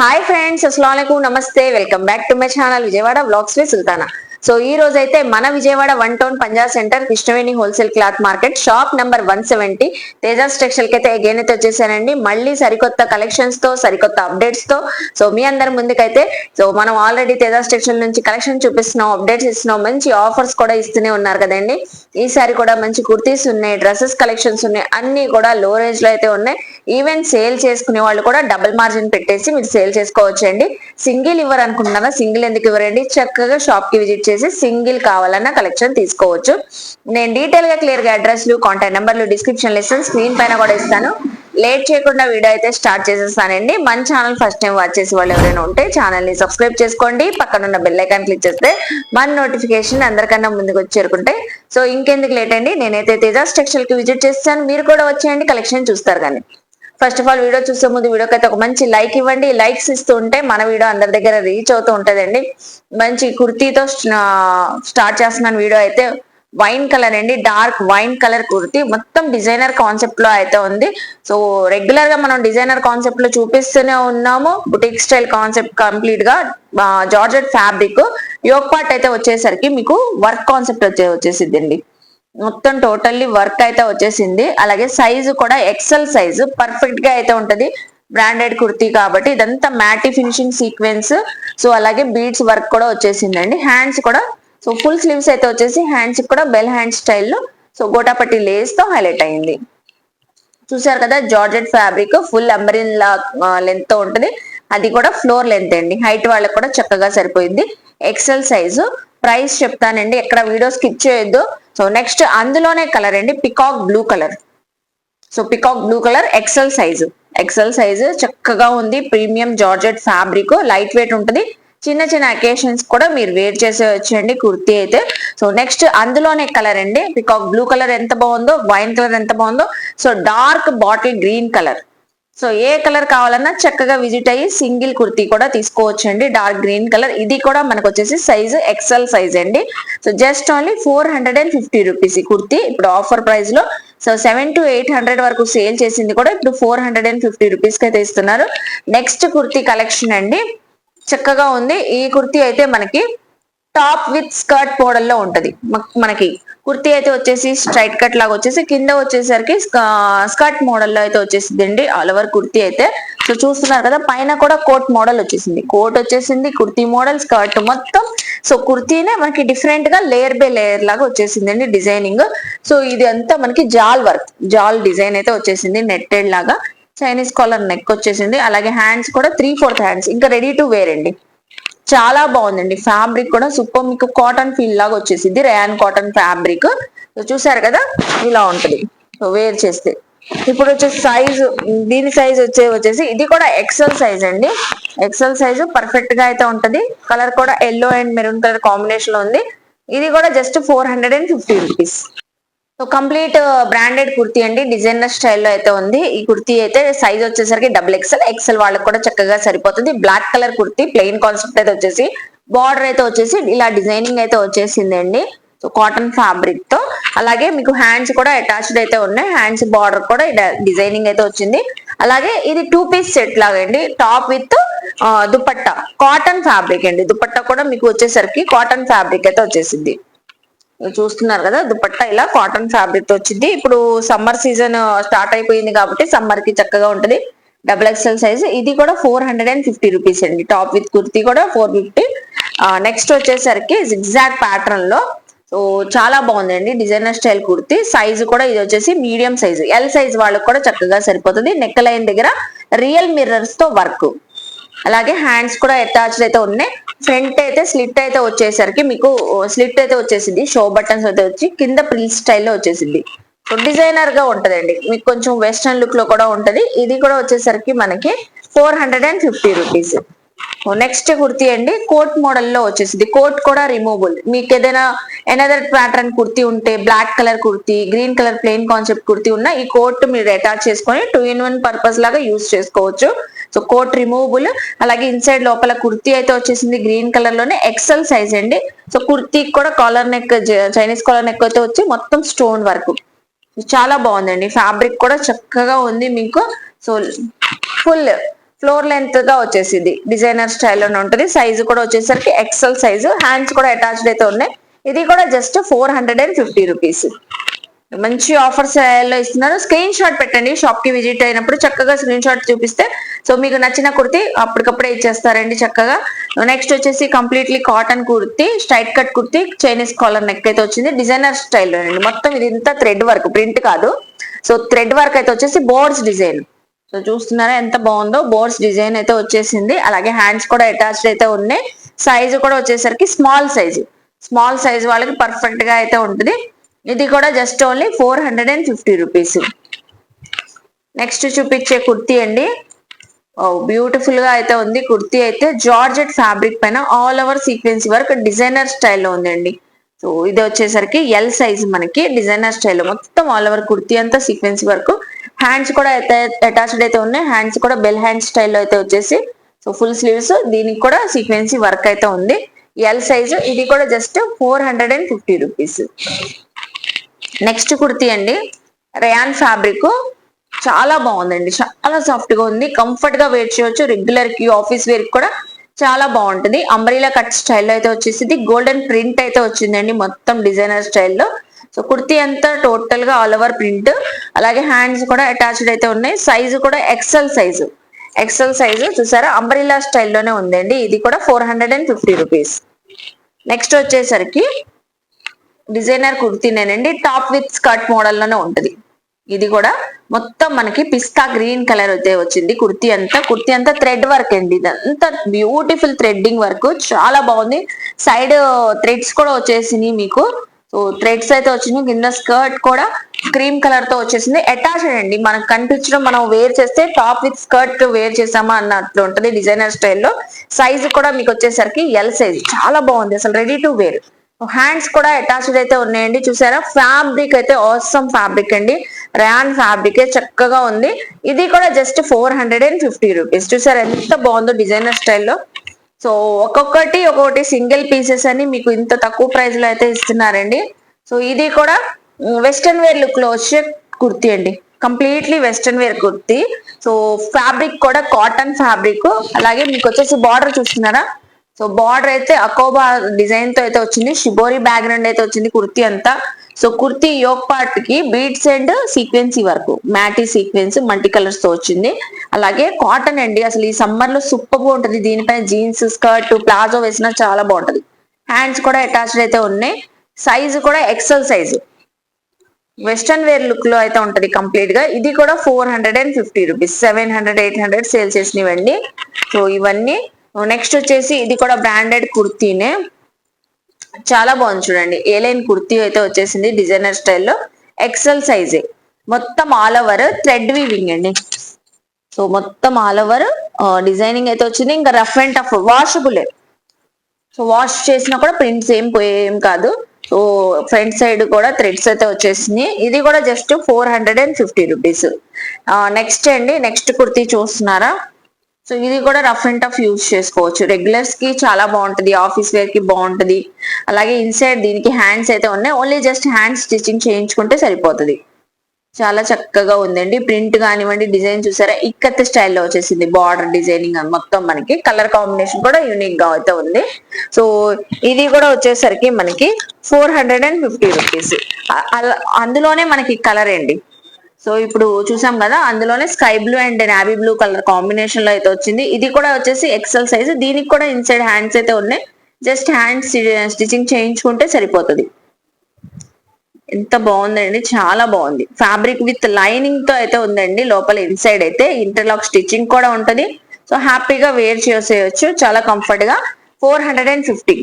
Hi friends, అస్సలాముఅలైకుం, నమస్తే. Welcome back to my channel Vijayawada vlogs with Sultana. So ఈ రోజు అయితే మన Vijayawada 1 town Punjab centre Krishnaveni wholesale cloth market shop number 170 Tejas textile కి అయితే అగైన్ అయితే వచ్చేసానండి. మళ్ళీ సరికొత్త కలెక్షన్స్ తో సరికొత్త అప్డేట్స్ తో సో మీ అందరి ముందుకైతే సో మనం ఆల్రెడీ తేజాస్ టెక్స్టైల్ నుంచి కలెక్షన్ చూపిస్తున్నాం, అప్డేట్స్ ఇస్తున్నాం, మంచి ఆఫర్స్ కూడా ఇస్తూనే ఉన్నారు కదండి. ఈసారి కూడా మంచి కుర్తీస్ ఉన్నాయి, డ్రెస్సెస్ కలెక్షన్స్ ఉన్నాయి, అన్ని కూడా లో రేంజ్ లో అయితే ఉన్నాయి. ఈవెన్ సేల్ చేసుకునే వాళ్ళు కూడా డబుల్ మార్జిన్ పెట్టేసి మీరు సేల్ చేసుకోవచ్చు అండి. సింగిల్ ఇవ్వరు అనుకుంటున్నారా? సింగిల్ ఎందుకు ఇవ్వరండి? చక్కగా షాప్ కి విజిట్ చేసి సింగిల్ కావాలన్న కలెక్షన్ తీసుకోవచ్చు. నేను డీటెయిల్ గా క్లియర్ గా అడ్రస్లు, కాంటాక్ట్ నెంబర్లు డిస్క్రిప్షన్ ఇస్తాను, స్క్రీన్ పైన కూడా ఇస్తాను. లేట్ చేయకుండా వీడియో అయితే స్టార్ట్ చేసేస్తానండి. మన ఛానల్ ఫస్ట్ టైం వాచ్ చేసే వాళ్ళు ఎవరైనా ఉంటే ఛానల్ ని సబ్స్క్రైబ్ చేసుకోండి, పక్కన ఉన్న బెల్ ఐకాన్ క్లిక్ చేస్తే మన నోటిఫికేషన్ అందరికన్నా ముందుకు వచ్చి చేరుకుంటే. సో ఇంకెందుకు లేట్ అండి, నేనైతే తేజాస్ టెక్స్టైల్ కి విజిట్ చేస్తాను, మీరు కూడా వచ్చేయండి, కలెక్షన్ చూస్తారు. కానీ ఫస్ట్ ఆఫ్ ఆల్ వీడియో చూసే ముందు వీడియోకి అయితే ఒక మంచి లైక్ ఇవ్వండి. లైక్స్ ఇస్తూ ఉంటే మన వీడియో అందరి దగ్గర రీచ్ అవుతూ ఉంటదండి. మంచి కుర్తీతో స్టార్ట్ చేస్తున్నాను వీడియో అయితే. వైన్ కలర్ అండి, డార్క్ వైన్ కలర్ కుర్తీ, మొత్తం డిజైనర్ కాన్సెప్ట్ లో అయితే ఉంది. సో రెగ్యులర్ గా మనం డిజైనర్ కాన్సెప్ట్ లో చూపిస్తూనే ఉన్నాము. బుటిక్ స్టైల్ కాన్సెప్ట్ కంప్లీట్ గా జార్జెట్ ఫ్యాబ్రిక్, యోక్ పార్ట్ అయితే వచ్చేసరికి మీకు వర్క్ కాన్సెప్ట్ వచ్చేసిద్దండి. మొత్తం టోటల్లీ వర్క్ అయితే వచ్చేసింది. అలాగే సైజు కూడా ఎక్సెల్ సైజు పర్ఫెక్ట్ గా అయితే ఉంటది. బ్రాండెడ్ కుర్తీ కాబట్టి ఇదంతా మ్యాటి ఫినిషింగ్ సీక్వెన్స్, సో అలాగే బీడ్స్ వర్క్ కూడా వచ్చేసిందండి. హ్యాండ్స్ కూడా సో ఫుల్ స్లీవ్స్ అయితే వచ్చేసి హ్యాండ్స్ కూడా బెల్ హ్యాండ్ స్టైల్లో సో గోటాపట్టి లేస్ తో హైలైట్ అయింది. చూసారు కదా, జార్జెట్ ఫ్యాబ్రిక్ ఫుల్ అంబరిన్ లెంత్ తో ఉంటది. అది కూడా ఫ్లోర్ లెంత్ అండి, హైట్ వాళ్ళకి కూడా చక్కగా సరిపోయింది. XL size. ప్రైస్ చెప్తానండి, ఎక్కడ వీడియో స్కిప్ చేయొద్దు. సో నెక్స్ట్ అందులోనే కలర్ అండి, peacock blue colour. So peacock blue colour XL size చక్కగా ఉంది. Premium georgette fabric, light weight ఉంటుంది. చిన్న చిన్న అకేషన్స్ కూడా మీరు వేర్ చేసే వచ్చేయండి కుర్తీ అయితే. సో నెక్స్ట్ అందులోనే కలర్ అండి, పికాక్ బ్లూ కలర్ ఎంత బాగుందో, వైన్ కలర్ ఎంత బాగుందో. So dark bottle green colour. So ఏ కలర్ కావాలన్నా చక్కగా విజిట్ అయ్యి సింగిల్ కుర్తీ కూడా తీసుకోవచ్చు అండి. డార్క్ గ్రీన్ కలర్, ఇది కూడా మనకు వచ్చేసి సైజు ఎక్సెల్ సైజ్ అండి. సో జస్ట్ ఓన్లీ 450 రూపీస్ ఈ కుర్తీ ఇప్పుడు ఆఫర్ ప్రైస్ లో. సో 700 to 800 వరకు సేల్ చేసింది కూడా ఇప్పుడు 450 రూపీస్ కి అయితే ఇస్తున్నారు. నెక్స్ట్ కుర్తీ కలెక్షన్ అండి, చక్కగా ఉంది. ఈ కుర్తీ అయితే మనకి టాప్ విత్ స్కర్ట్ మోడల్లో ఉంటది. మనకి కుర్తీ అయితే వచ్చేసి స్ట్రైట్ కట్ లాగా వచ్చేసి కింద వచ్చేసరికి స్కర్ట్ మోడల్లో అయితే వచ్చేసింది ఆల్ ఓవర్ కుర్తీ అయితే. సో చూస్తున్నారు కదా, పైన కూడా కోట్ మోడల్ వచ్చేసింది, కోట్ వచ్చేసింది, కుర్తీ మోడల్, స్కర్ట్ మొత్తం. సో కుర్తీనే మనకి డిఫరెంట్ గా లేయర్ బై లేయర్ లాగా వచ్చేసిందండి డిజైనింగ్. సో ఇది అంతా మనకి జాల్ వర్క్, జాల్ డిజైన్ అయితే వచ్చేసింది, నెట్టెడ్ లాగా. చైనీస్ కాలర్ నెక్ వచ్చేసింది. అలాగే హ్యాండ్స్ కూడా 3/4 హ్యాండ్స్, ఇంకా రెడీ టు వేర్ అండి. చాలా బాగుందండి. ఫ్యాబ్రిక్ కూడా సూపర్, మీకు కాటన్ ఫీల్ లాగా వచ్చేసింది, రేయాన్ కాటన్ ఫ్యాబ్రిక్. చూసారు కదా, ఇలా ఉంటది వేర్ చేస్తే. ఇప్పుడు వచ్చేసి సైజు, దీని సైజ్ వచ్చేసి ఇది కూడా ఎక్సెల్ సైజ్ అండి. ఎక్సెల్ సైజు పర్ఫెక్ట్ గా అయితే ఉంటది. కలర్ కూడా yellow and maroon colour combination లో ఉంది. ఇది కూడా just 450 rupees. So complete branded kurti అండి, డిజైనర్ స్టైల్లో అయితే ఉంది. ఈ కుర్తీ అయితే సైజ్ వచ్చేసరికి XXL వాళ్ళకి కూడా చక్కగా సరిపోతుంది. Black colour kurti, plain concept అయితే వచ్చేసి బార్డర్ అయితే వచ్చేసి ఇలా డిజైనింగ్ అయితే వచ్చేసింది అండి. సో కాటన్ ఫ్యాబ్రిక్ తో. అలాగే మీకు హ్యాండ్స్ కూడా అటాచ్డ్ అయితే ఉన్నాయి, హ్యాండ్స్ బార్డర్ కూడా డిజైనింగ్ అయితే వచ్చింది. అలాగే ఇది 2 పీస్ సెట్ లాగా అండి, top with dupatta, cotton fabric అండి. దుపట్టా కూడా మీకు వచ్చేసరికి కాటన్ ఫ్యాబ్రిక్ అయితే వచ్చేసింది. చూస్తున్నారు కదా, దుపట్టా ఇలా కాటన్ ఫ్యాబ్రిక్ తో వచ్చింది. ఇప్పుడు సమ్మర్ సీజన్ స్టార్ట్ అయిపోయింది కాబట్టి సమ్మర్ కి చక్కగా ఉంటది. XXL size. ఇది కూడా 450 రూపీస్ అండి. టాప్ విత్ కుర్తీ కూడా 450. నెక్స్ట్ వచ్చేసరికి జిగ్జాగ్ ప్యాటర్న్ లో, సో చాలా బాగుందండి డిజైనర్ స్టైల్ కుర్తీ. సైజు కూడా ఇది వచ్చేసి మీడియం సైజు, ఎల్ సైజ్ వాళ్ళకి కూడా చక్కగా సరిపోతుంది. నెక్ లైన్ దగ్గర రియల్ మిర్రర్స్ తో వర్క్. అలాగే హ్యాండ్స్ కూడా అటాచ్డ్ అయితే ఉన్నాయి. ఫ్రంట్ అయితే స్లిట్ అయితే వచ్చేసరికి మీకు స్లిట్ అయితే వచ్చేసింది, షో బటన్స్ అయితే వచ్చి కింద ప్రిల్ స్టైల్లో వచ్చేసింది. సో డిజైనర్ గా ఉంటదండి, మీకు కొంచెం వెస్ట్రన్ లుక్ లో కూడా ఉంటది. ఇది కూడా వచ్చేసరికి మనకి 450 రూపీస్. నెక్స్ట్ కుర్తీ అండి, కోట్ మోడల్లో వచ్చేసింది. కోట్ కూడా రిమూవబుల్. మీకు ఏదైనా ఎనదర్ ప్యాటర్న్ కుర్తీ ఉంటే, black colour kurti, green colour plain concept kurti ఉన్న ఈ కోట్ మీరు అటాచ్ చేసుకొని 2-in-1 పర్పస్ లాగా యూజ్ చేసుకోవచ్చు. So coat removable. అలాగే ఇన్సైడ్ లోపల కుర్తీ అయితే వచ్చేసింది గ్రీన్ కలర్ లోనే, ఎక్సెల్ సైజ్ అండి. సో కుర్తీకి కూడా collar neck, Chinese collar neck అయితే వచ్చి మొత్తం స్టోన్ వర్క్. చాలా బాగుందండి. ఫ్యాబ్రిక్ కూడా చక్కగా ఉంది మీకు. సో ఫుల్ ఫ్లోర్ లెంత్ గా వచ్చేసింది, డిజైనర్ స్టైల్లోనే ఉంటుంది. సైజు కూడా వచ్చేసరికి ఎక్సెల్ సైజు, హ్యాండ్స్ కూడా అటాచ్డ్ అయితే ఉన్నాయి. ఇది కూడా జస్ట్ 450 రూపీస్. మంచి ఆఫర్స్ లో ఇస్తున్నారు. స్క్రీన్ షాట్ పెట్టండి, షాప్ కి విజిట్ అయినప్పుడు చక్కగా స్క్రీన్ షాట్ చూపిస్తే సో మీకు నచ్చిన కుర్తి అప్పటికప్పుడే ఇచ్చేస్తారండి చక్కగా. నెక్స్ట్ వచ్చేసి completely cotton kurti, straight cut kurti, Chinese collar neck అయితే వచ్చింది, డిజైనర్ స్టైల్లో అండి. మొత్తం ఇది ఇంత థ్రెడ్ వర్క్, ప్రింట్ కాదు. సో థ్రెడ్ వర్క్ అయితే వచ్చేసి బోర్డ్స్ డిజైన్. సో చూస్తున్నారా ఎంత బాగుందో, బోర్డ్స్ డిజైన్ అయితే వచ్చేసింది. అలాగే హ్యాండ్స్ కూడా అటాచ్డ్ అయితే ఉన్నాయి. సైజు కూడా వచ్చేసరికి స్మాల్ సైజ్ వాళ్ళకి పర్ఫెక్ట్ గా అయితే ఉంటుంది. ఇది కూడా జస్ట్ ఓన్లీ 450 రూపీస్. నెక్స్ట్ చూపించే కుర్తీ అండి, బ్యూటిఫుల్ గా అయితే ఉంది. కుర్తీ అయితే జార్జెట్ ఫ్యాబ్రిక్ పైన all over sequence work designer స్టైల్లో ఉందండి. సో ఇది వచ్చేసరికి ఎల్ సైజ్, మనకి డిజైనర్ స్టైల్లో మొత్తం ఆల్ ఓవర్ కుర్తీ అంతా సీక్వెన్స్ వర్క్. హ్యాండ్స్ కూడా అయితే అటాచ్డ్ అయితే ఉన్నాయి. హ్యాండ్స్ కూడా బెల్ హ్యాండ్ స్టైల్లో అయితే వచ్చేసి సో ఫుల్ స్లీవ్స్, దీనికి కూడా సీక్వెన్సీ వర్క్ అయితే ఉంది. ఎల్ సైజు, ఇది కూడా జస్ట్ 450 రూపీస్. నెక్స్ట్ కుర్తీ అండి, రేయాన్ ఫ్యాబ్రిక్, చాలా బాగుందండి, చాలా సాఫ్ట్ గా ఉంది. కంఫర్ట్ గా వేర్ చేయొచ్చు, రెగ్యులర్ కి ఆఫీస్ వేర్ కూడా చాలా బాగుంటుంది. అంబ్రెలా కట్ స్టైల్లో అయితే వచ్చేసింది. గోల్డెన్ ప్రింట్ అయితే వచ్చిందండి మొత్తం డిజైనర్ స్టైల్లో. సో కుర్తీ అంతా టోటల్ గా ఆల్ ఓవర్ ప్రింట్. అలాగే హ్యాండ్స్ కూడా అటాచ్డ్ అయితే ఉన్నాయి. సైజు కూడా ఎక్సెల్ సైజు చూసారా, అంబ్రెలా స్టైల్లోనే ఉందండి. ఇది కూడా 450 రూపీస్. నెక్స్ట్ వచ్చేసరికి డిజైనర్ కుర్తీనేనండి, టాప్ విత్ స్కర్ట్ మోడల్ లోనే ఉంటది. ఇది కూడా మొత్తం మనకి పిస్తా గ్రీన్ కలర్ అయితే వచ్చింది. కుర్తీ అంతా థ్రెడ్ వర్క్ అండి. ఇదంతా బ్యూటిఫుల్ థ్రెడ్డింగ్ వర్క్, చాలా బాగుంది. సైడ్ థ్రెడ్స్ కూడా వచ్చేసినాయి మీకు. సో థ్రెడ్స్ అయితే వచ్చినాయి. కింద స్కర్ట్ కూడా క్రీమ్ కలర్ తో వచ్చేసింది. అటాచ్డ్ అండి, మనకు కనిపించడం, మనం వేర్ చేస్తే టాప్ విత్ స్కర్ట్ వేర్ చేసామా అన్నట్లు ఉంటది డిజైనర్ స్టైల్లో. సైజ్ కూడా మీకు వచ్చేసరికి ఎల్ సైజ్, చాలా బాగుంది అసలు, రెడీ టు వేర్. హ్యాండ్స్ కూడా అటాచ్డ్ అయితే ఉన్నాయండి. చూసారా, ఫ్యాబ్రిక్ అయితే ఆసమ్ ఫ్యాబ్రిక్ అండి, రేయాన్ ఫ్యాబ్రిక్ చక్కగా ఉంది. ఇది కూడా జస్ట్ 450 రూపీస్. చూసారా ఎంత బాగుందో డిజైనర్ స్టైల్లో. సో ఒక్కొక్కటి సింగిల్ పీసెస్ అని మీకు ఇంత తక్కువ ప్రైస్ లో అయితే ఇస్తున్నారండి. సో ఇది కూడా వెస్టర్న్ వేర్ లుక్ లో వచ్చే కుర్తీ అండి, completely western wear kurti. So fabric కూడా కాటన్ ఫ్యాబ్రిక్. అలాగే మీకు వచ్చేసి బార్డర్ చూస్తున్నారా, సో బార్డర్ అయితే అకోబా డిజైన్ తో అయితే వచ్చింది. షిబోరి బ్యాక్గ్రౌండ్ అయితే వచ్చింది కుర్తీ అంతా. సో కుర్తీ యోక్ పార్ట్ కి బీడ్స్ అండ్ సీక్వెన్సీ వరకు మ్యాటీ సీక్వెన్స్ మల్టీ కలర్స్ తో వచ్చింది. అలాగే కాటన్ అండి, అసలు ఈ సమ్మర్ లో సూపర్ గా ఉంటది. దీనిపైన జీన్స్, స్కర్ట్, ప్లాజో వేసినా చాలా బాగుంటది. హ్యాండ్స్ కూడా అటాచ్డ్ అయితే ఉన్నాయి. సైజు కూడా XL size, western wear look లో అయితే ఉంటది కంప్లీట్ గా. ఇది కూడా 450 రూపీస్. 700, 800 సేల్ చేసినవండి. సో ఇవన్నీ. నెక్స్ట్ వచ్చేసి ఇది కూడా బ్రాండెడ్ కుర్తీనే, చాలా బాగుంది చూడండి. ఏ లైన్ కుర్తీ అయితే వచ్చేసింది డిజైనర్ స్టైల్లో, ఎక్సెల్ సైజే. మొత్తం ఆల్ ఓవర్ థ్రెడ్ వీవింగ్ అండి. సో మొత్తం ఆల్ ఓవర్ డిజైనింగ్ అయితే వచ్చింది. ఇంకా రఫ్ అండ్ టఫ్, వాషబులే. సో వాష్ చేసినా కూడా ప్రింట్స్ ఏం పోయేం కాదు. సో ఫ్రంట్ సైడ్ కూడా థ్రెడ్స్ అయితే వచ్చేసింది. ఇది కూడా జస్ట్ 450 రూపీస్. నెక్స్ట్ అండి, నెక్స్ట్ కుర్తీ చూస్తున్నారా, సో ఇది కూడా రఫ్ అండ్ టఫ్ యూజ్ చేసుకోవచ్చు. రెగ్యులర్స్ కి చాలా బాగుంటది, ఆఫీస్ వేర్ కి బాగుంటది. అలాగే ఇన్సైడ్ దీనికి హ్యాండ్స్ అయితే ఉన్నాయి. ఓన్లీ జస్ట్ హ్యాండ్స్ స్టిచ్చింగ్ చేయించుకుంటే సరిపోతుంది. చాలా చక్కగా ఉందండి. ప్రింట్ కానివ్వండి, డిజైన్ చూసారా ఇక్కత్ స్టైల్లో వచ్చేసింది. బార్డర్ డిజైనింగ్ మొత్తం మనకి కలర్ కాంబినేషన్ కూడా యూనిక్ గా అయితే ఉంది. సో ఇది కూడా వచ్చేసరికి మనకి 450 రూపీస్. అందులోనే మనకి కలర్ అండి. సో ఇప్పుడు చూసాం కదా, అందులోనే sky blue and navy blue colour combination లో అయితే వచ్చింది. ఇది కూడా వచ్చేసి ఎక్సెల్ సైజ్. దీనికి కూడా ఇన్సైడ్ హ్యాండ్స్ అయితే ఉన్నాయి. జస్ట్ హ్యాండ్స్ స్టిచింగ్ చేయించుకుంటే సరిపోతుంది. ఎంత బాగుందండి, చాలా బాగుంది. ఫ్యాబ్రిక్ విత్ లైనింగ్ తో అయితే ఉందండి. లోపల ఇన్సైడ్ అయితే ఇంటర్లాక్ స్టిచ్చింగ్ కూడా ఉంటది. సో హ్యాపీగా వేర్ చేసేయచ్చు, చాలా కంఫర్ట్ గా. 450.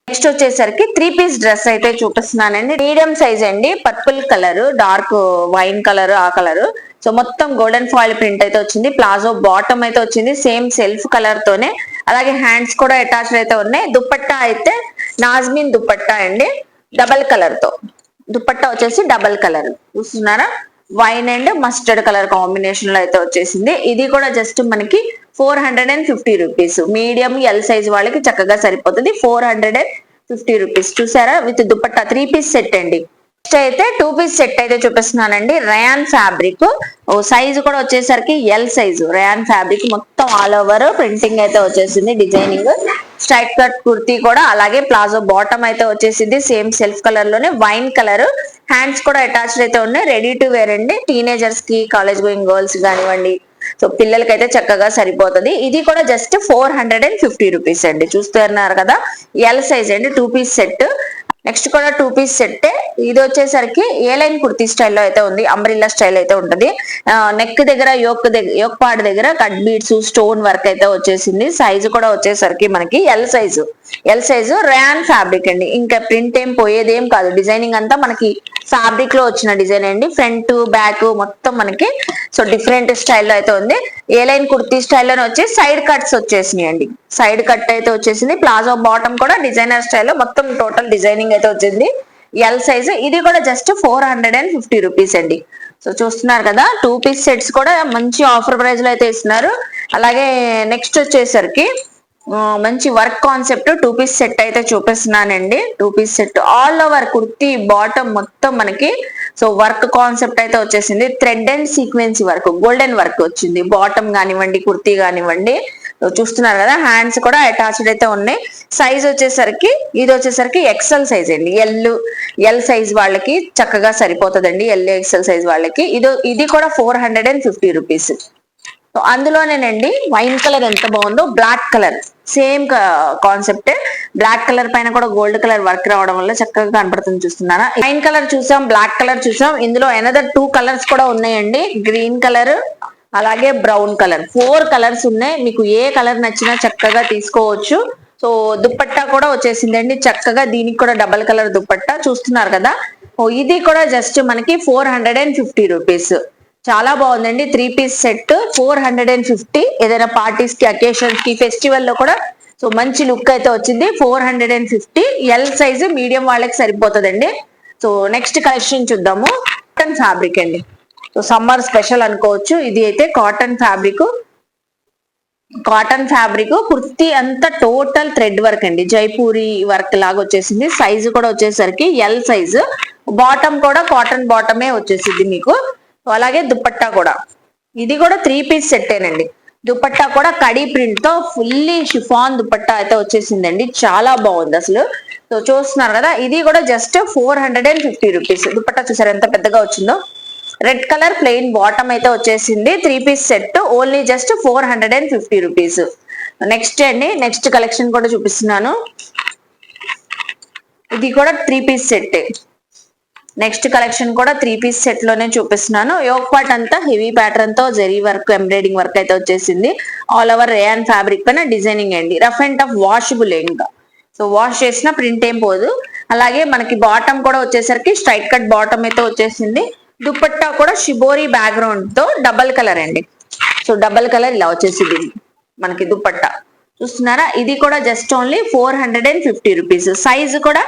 నెక్స్ట్ వచ్చేసరికి 3 పీస్ డ్రెస్ అయితే చూపిస్తున్నానండి. మీడియం సైజ్ అండి, purple colour, dark wine colour, ఆ కలర్. సో మొత్తం గోల్డెన్ ఫాయిల్ ప్రింట్ అయితే వచ్చింది. ప్లాజో బాటమ్ అయితే వచ్చింది, సేమ్ సెల్ఫ్ కలర్ తోనే. అలాగే హ్యాండ్స్ కూడా అటాచ్డ్ అయితే ఉన్నాయి. దుపట్టా అయితే నాజ్మిన్ దుపట్టా అండి, డబల్ కలర్ తో. దుపట్టా వచ్చేసి డబల్ కలర్ చూస్తున్నారా, wine and mustard colour combination లో అయితే వచ్చేసింది. ఇది కూడా జస్ట్ మనకి 450 రూపీస్. మీడియం ఎల్ సైజ్ వాళ్ళకి చక్కగా సరిపోతుంది. 450 రూపీస్. చూసారా, విత్ దుపట్టా 3 పీస్ సెట్ అండి. నెక్స్ట్ అయితే 2 పీస్ సెట్ అయితే చూపిస్తున్నానండి. రయాన్ ఫ్యాబ్రిక్, సైజు కూడా వచ్చేసరికి ఎల్ సైజు. రయాన్ ఫ్యాబ్రిక్ మొత్తం ఆల్ ఓవర్ ప్రింటింగ్ అయితే వచ్చేసింది, డిజైనింగ్. స్ట్రైట్ కట్ కుర్తీ కూడా, అలాగే ప్లాజో బాటమ్ అయితే వచ్చేసింది సేమ్ సెల్ఫ్ కలర్ లోనే, వైన్ కలర్. హ్యాండ్స్ కూడా అటాచ్డ్ అయితే ఉన్నాయి, రెడీ టు వేర్ అండి. టీనేజర్స్ కి, కాలేజ్ గోయింగ్ గర్ల్స్ కానివ్వండి, సో పిల్లలకైతే చక్కగా సరిపోతుంది. ఇది కూడా జస్ట్ 450 రూపీస్ అండి. చూస్తున్నారు కదా, ఎల్ సైజ్ అండి, 2 పీస్ సెట్. నెక్స్ట్ కూడా 2 పీస్ సెట్. ఇది వచ్చేసరికి ఏ లైన్ కుర్తీ స్టైల్లో అయితే ఉంది, అంబ్రిల్లా స్టైల్ అయితే ఉంటది. నెక్ దగ్గర యోక్ పార్ట్ దగ్గర కట్ బీడ్స్, స్టోన్ వర్క్ అయితే వచ్చేసింది. సైజు కూడా వచ్చేసరికి మనకి ఎల్ సైజు ర్యాన్ ఫ్యాబ్రిక్ అండి. ఇంకా ప్రింట్ ఏం పోయేదేం కాదు, డిజైనింగ్ అంతా మనకి ఫ్యాబ్రిక్ లో వచ్చిన డిజైన్ అండి. ఫ్రంట్ బ్యాక్ మొత్తం మనకి సో డిఫరెంట్ స్టైల్లో అయితే ఉంది. ఏ లైన్ కుర్తీ స్టైల్లోనే వచ్చి సైడ్ కట్స్ వచ్చేసినాయి అండి. సైడ్ కట్ అయితే వచ్చేసింది. ప్లాజో బాటమ్ కూడా డిజైనర్ స్టైల్లో మొత్తం టోటల్ డిజైనింగ్ అయితే వచ్చింది. L size. ఇది కూడా జస్ట్ 450 రూపీస్ అండి. సో చూస్తున్నారు కదా, 2 పీస్ సెట్స్ కూడా మంచి ఆఫర్ ప్రైస్ లో అయితే ఇస్తున్నారు. అలాగే నెక్స్ట్ వచ్చేసరికి మంచి వర్క్ కాన్సెప్ట్ 2 పీస్ సెట్ అయితే చూపిస్తున్నానండి. 2 piece set all over kurti bottom మొత్తం మనకి సో వర్క్ కాన్సెప్ట్ అయితే వచ్చేసింది. థ్రెడ్ అండ్ సీక్వెన్సీ వర్క్, గోల్డెన్ వర్క్ వచ్చింది. బాటమ్ కానివ్వండి, కుర్తీ కానివ్వండి. చూస్తున్నారు కదా, హ్యాండ్స్ కూడా అటాచ్డ్ అయితే ఉన్నాయి. సైజ్ వచ్చేసరికి ఇది వచ్చేసరికి ఎక్సెల్ సైజ్ అండి. ఎల్ సైజ్ వాళ్ళకి చక్కగా సరిపోతుందండి, ఎక్సెల్ సైజ్ వాళ్ళకి. ఇది కూడా 450 రూపీస్. అందులోనేనండి వైన్ కలర్ ఎంత బాగుందో, black colour same concept. Black colour పైన కూడా గోల్డ్ కలర్ వర్క్ రావడం వల్ల చక్కగా కనపడుతుంది. చూస్తున్నారా, వైన్ కలర్ చూసాం, బ్లాక్ కలర్ చూసాం. ఇందులో అనదర్ 2 కలర్స్ కూడా ఉన్నాయండి. గ్రీన్ కలర్ అలాగే బ్రౌన్ కలర్, 4 కలర్స్ ఉన్నాయి. మీకు ఏ కలర్ నచ్చినా చక్కగా తీసుకోవచ్చు. సో దుప్పట్టా కూడా వచ్చేసిందండి చక్కగా. దీనికి కూడా డబల్ కలర్ దుప్పట్టా. చూస్తున్నారు కదా, ఇది కూడా జస్ట్ మనకి 450 రూపీస్. చాలా బాగుందండి. 3 పీస్ సెట్ 450. ఏదైనా పార్టీస్ కి, అకేషన్స్ కి, ఫెస్టివల్ లో కూడా సో మంచి లుక్ అయితే వచ్చింది. 450. ఎల్ సైజు మీడియం వాళ్ళకి సరిపోతుందండి. సో నెక్స్ట్ కలెక్షన్ చూద్దాము. కాటన్ ఫ్యాబ్రిక్ అండి. సో సమ్మర్ స్పెషల్ అనుకోవచ్చు. ఇది అయితే కాటన్ ఫ్యాబ్రిక్ కుర్తీ అంతా టోటల్ థ్రెడ్ వర్క్ అండి. జైపూరి వర్క్ లాగా వచ్చేసింది. సైజు కూడా వచ్చేసరికి ఎల్ సైజు. బాటమ్ కూడా కాటన్ బాటమే వచ్చేసింది మీకు. అలాగే దుపట్టా కూడా, ఇది కూడా 3 పీస్ సెట్టేనండి. దుపట్టా కూడా కడీ ప్రింట్ తో ఫుల్లీ షిఫాన్ దుపట్టా అయితే వచ్చేసిందండి. చాలా బాగుంది అసలు. సో చూస్తున్నారు కదా, ఇది కూడా జస్ట్ 450 రూపీస్. దుపట్టా చూసారు ఎంత పెద్దగా వచ్చిందో. రెడ్ కలర్ ప్లెయిన్ బాటమ్ అయితే వచ్చేసింది. 3 piece set only just 450 rupees. Next అండి, నెక్స్ట్ కలెక్షన్ కూడా చూపిస్తున్నాను. ఇది కూడా 3 పీస్ సెట్. నెక్స్ట్ కలెక్షన్ కూడా 3 పీస్ సెట్ లోనే చూపిస్తున్నాను. యోక్ పార్ట్ అంతా హెవీ ప్యాటర్న్ తో జరీ వర్క్, ఎంబ్రాయిడింగ్ వర్క్ అయితే వచ్చేసింది. ఆల్ ఓవర్ రేయాన్ ఫ్యాబ్రిక్ పైన డిజైనింగ్ అండి. రఫ్ అండ్ టఫ్ వాషబుల్ ఇంకా. సో వాష్ చేసిన ప్రింట్ ఏం పోదు. అలాగే మనకి బాటమ్ కూడా వచ్చేసరికి స్ట్రైట్ కట్ బాటమ్ అయితే వచ్చేసింది. దుపట్టా కూడా షిబోరి బ్యాక్గ్రౌండ్ తో డబల్ కలర్ అండి. సో డబల్ కలర్ ఇలా వచ్చేసింది మనకి దుపట్టా. చూస్తున్నారా, ఇది కూడా జస్ట్ ఓన్లీ 450 రూపీస్. సైజు కూడా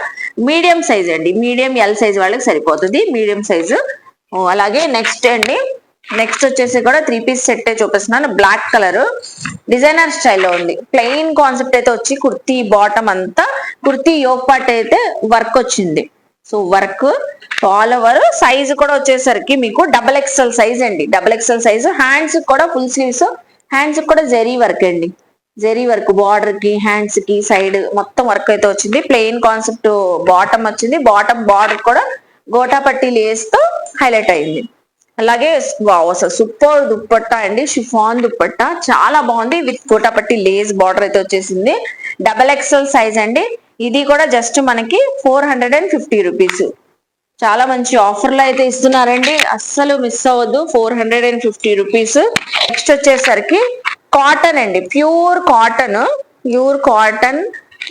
మీడియం సైజ్ అండి. మీడియం ఎల్ సైజ్ వాళ్ళకి సరిపోతుంది, మీడియం సైజు. అలాగే నెక్స్ట్ అండి, నెక్స్ట్ వచ్చేసి కూడా 3 పీస్ సెట్ చూపిస్తున్నాను. బ్లాక్ కలర్ డిజైనర్ స్టైల్లో ఉంది. ప్లెయిన్ కాన్సెప్ట్ అయితే వచ్చి కుర్తీ బాటమ్ అంతా కుర్తీ యోక్ పార్ట్ అయితే వర్క్ వచ్చింది. So work all over. Size కూడా వచ్చేసరికి మీకు డబల్ ఎక్స్ఎల్ సైజ్ అండి. Double XL size. హ్యాండ్స్ కూడా ఫుల్ స్లీవ్స్. హ్యాండ్స్ కూడా జరీ వర్క్ అండి. జరీ వర్క్ బార్డర్ కి, హ్యాండ్స్ కి, సైడ్ మొత్తం వర్క్ అయితే వచ్చింది. ప్లెయిన్ కాన్సెప్ట్ బాటమ్ వచ్చింది. బాటమ్ బార్డర్ కూడా గోటాపట్టి లేస్ తో హైలైట్ అయింది. అలాగే సూపర్ దుప్పట్టా అండి, షిఫాన్ దుప్పట్టా చాలా బాగుంది. విత్ గోటాపట్టి లేస్ బార్డర్ అయితే వచ్చేసింది. డబల్ ఎక్స్ఎల్ సైజ్ అండి. ఇది కూడా జస్ట్ మనకి 450 రూపీస్. చాలా మంచి ఆఫర్లు అయితే ఇస్తున్నారండి, అస్సలు మిస్ అవ్వద్దు. 450 రూపీస్. నెక్స్ట్ వచ్చేసరికి కాటన్ అండి, pure cotton.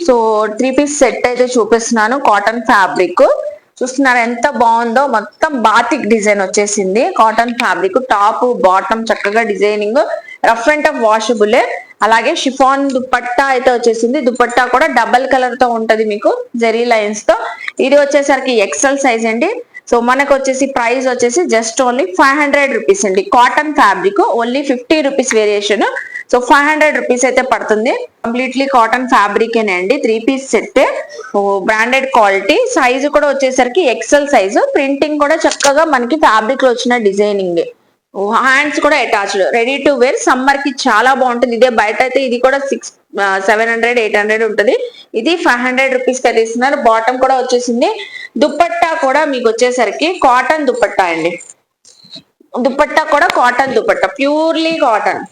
So 3 piece set అయితే చూపిస్తున్నాను. కాటన్ ఫ్యాబ్రిక్ చూస్తున్నారు ఎంత బాగుందో. మొత్తం బాతిక్ డిజైన్ వచ్చేసింది. కాటన్ ఫ్యాబ్రిక్ టాప్ బాటమ్ చక్కగా designing. Rough and tough washable. అలాగే షిఫాన్ దుపట్టా అయితే వచ్చేసింది. దుపట్టా కూడా డబల్ కలర్ తో ఉంటది మీకు జెరీ లైన్స్ తో. ఇది వచ్చేసరికి ఎక్సెల్ సైజ్ అండి. సో మనకు వచ్చేసి ప్రైస్ వచ్చేసి జస్ట్ ఓన్లీ 500 రూపీస్ అండి. Cotton fabric only 50 rupees variation. So 500 rupees అయితే పడుతుంది. కంప్లీట్లీ కాటన్ ఫ్యాబ్రిక్ అండి, 3 piece set, branded quality. Size కూడా వచ్చేసరికి ఎక్సెల్ సైజు. ప్రింటింగ్ కూడా చక్కగా మనకి ఫ్యాబ్రిక్ లో వచ్చిన డిజైనింగ్. హ్యాండ్స్ కూడా attached, ready to wear. Summer కి చాలా బాగుంటుంది. ఇదే బయట అయితే ఇది కూడా 700 800 ఉంటుంది. ఇది 500 రూపీస్ కి ఇస్తున్నారు. బాటమ్ కూడా వచ్చేసింది. దుపట్టా కూడా మీకు వచ్చేసరికి కాటన్ దుపట్టా అండి. దుపట్టా కూడా cotton dupatta, purely cotton,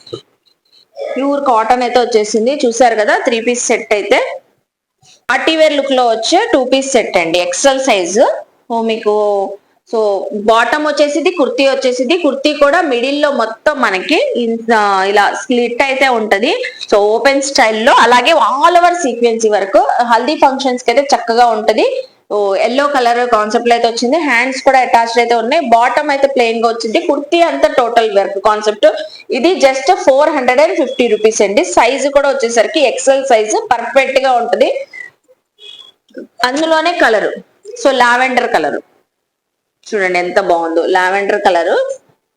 pure cotton అయితే వచ్చేసింది. చూసారు కదా 3 పీస్ సెట్ అయితే పార్టీ వేర్ లుక్ లో వచ్చే 2 పీస్ సెట్ అండి, ఎక్సెల్ సైజు. మీకు సో బాటమ్ వచ్చేసింది, కుర్తీ వచ్చేసింది. కుర్తీ కూడా మిడిల్ లో మొత్తం మనకి ఇలా స్లిట్ అయితే ఉంటది. సో ఓపెన్ స్టైల్లో, అలాగే ఆల్ ఓవర్ సీక్వెన్సీ వరకు హల్దీ ఫంక్షన్స్ కి అయితే చక్కగా ఉంటది. ఎల్లో కలర్ కాన్సెప్ట్ లో అయితే వచ్చింది. హ్యాండ్స్ కూడా అటాచ్డ్ అయితే ఉన్నాయి. బాటమ్ అయితే ప్లెయిన్ గా వచ్చింది. కుర్తీ అంతా టోటల్ వర్క్ కాన్సెప్ట్. ఇది జస్ట్ 450 రూపీస్ అండి. సైజు కూడా వచ్చేసరికి ఎక్సెల్ సైజు, పర్ఫెక్ట్ గా ఉంటది. అందులోనే కలరు, సో లావెండర్ కలర్ చూడండి ఎంత బాగుందో, లావెండర్ కలర్.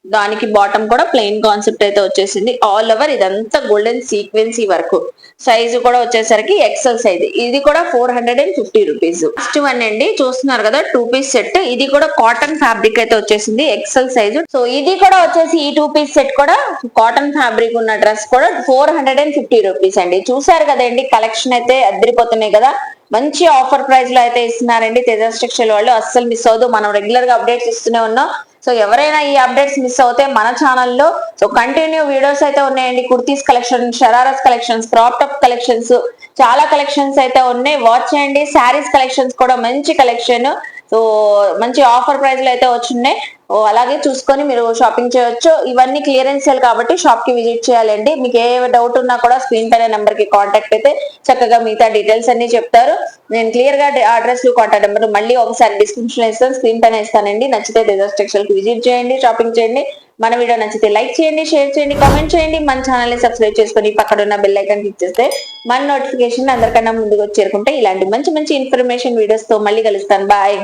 దానికి బాటమ్ కూడా ప్లెయిన్ కాన్సెప్ట్ అయితే వచ్చేసింది. ఆల్ ఓవర్ ఇదంతా గోల్డెన్ సీక్వెన్సీ వరకు. సైజు కూడా వచ్చేసరికి ఎక్సెల్ సైజ్. ఇది కూడా 450 రూపీస్. ఫస్ట్ వన్ అండి, చూస్తున్నారు కదా 2 పీస్ సెట్. ఇది కూడా కాటన్ ఫ్యాబ్రిక్ అయితే వచ్చేసింది, ఎక్సెల్ సైజు. సో ఇది కూడా వచ్చేసి ఈ 2 పీస్ సెట్ కూడా కాటన్ ఫ్యాబ్రిక్ ఉన్న డ్రెస్ కూడా 450 రూపీస్ అండి. చూసారు కదండి, కలెక్షన్ అయితే అద్దరిపోతున్నాయి కదా. మంచి ఆఫర్ ప్రైస్ లో అయితే ఇస్తున్నారండి తేజస్ టెక్స్టైల్ వాళ్ళు. అస్సలు మిస్ అవ్వదు, మనం రెగ్యులర్ గా అప్డేట్స్ ఇస్తూనే ఉన్నాం. సో ఎవరైనా ఈ అప్డేట్స్ మిస్ అవుతే మన ఛానల్లో సో కంటిన్యూ వీడియోస్ అయితే ఉన్నాయండి. Kurtis collection, shararas collections, crop top collections, చాలా కలెక్షన్స్ అయితే ఉన్నాయి. వాచ్ చేయండి. శారీస్ కలెక్షన్స్ కూడా మంచి కలెక్షన్, సో మంచి ఆఫర్ ప్రైస్ లో అయితే వచ్చినాయి. అలాగే చూసుకొని మీరు షాపింగ్ చేయొచ్చు. ఇవన్నీ క్లియరెన్స్ సేల్ కాబట్టి షాప్ కి విజిట్ చేయాలండి. మీకు ఏ డౌట్ ఉన్నా కూడా స్క్రీన్ పైన నెంబర్ కి కాంటాక్ట్ అయితే చక్కగా మిగతా డీటెయిల్స్ అన్ని చెప్తారు. నేను క్లియర్ గా అడ్రస్ కాంటాక్ట్ నెంబర్ మళ్ళీ ఒకసారి డిస్క్రిప్షన్ లో ఇస్తాను, స్క్రీన్ పైన ఇస్తానండి. నచ్చితే తేజస్ టెక్స్టైల్ కి విజిట్ చేయండి, షాపింగ్ చేయండి. మన వీడియో నచ్చితే లైక్ చేయండి, షేర్ చేయండి, కామెంట్ చేయండి. మన ఛానల్ ని సబ్స్క్రైబ్ చేసుకొని పక్కన ఉన్న బెల్ ఐకాన్ క్లిక్ చేస్తే మన నోటిఫికేషన్ అందరికన్నా ముందుకు చేరుకుంటే ఇలాంటి మంచి మంచి ఇన్ఫర్మేషన్ వీడియోస్ తో మళ్ళీ కలుస్తాను. బాయ్.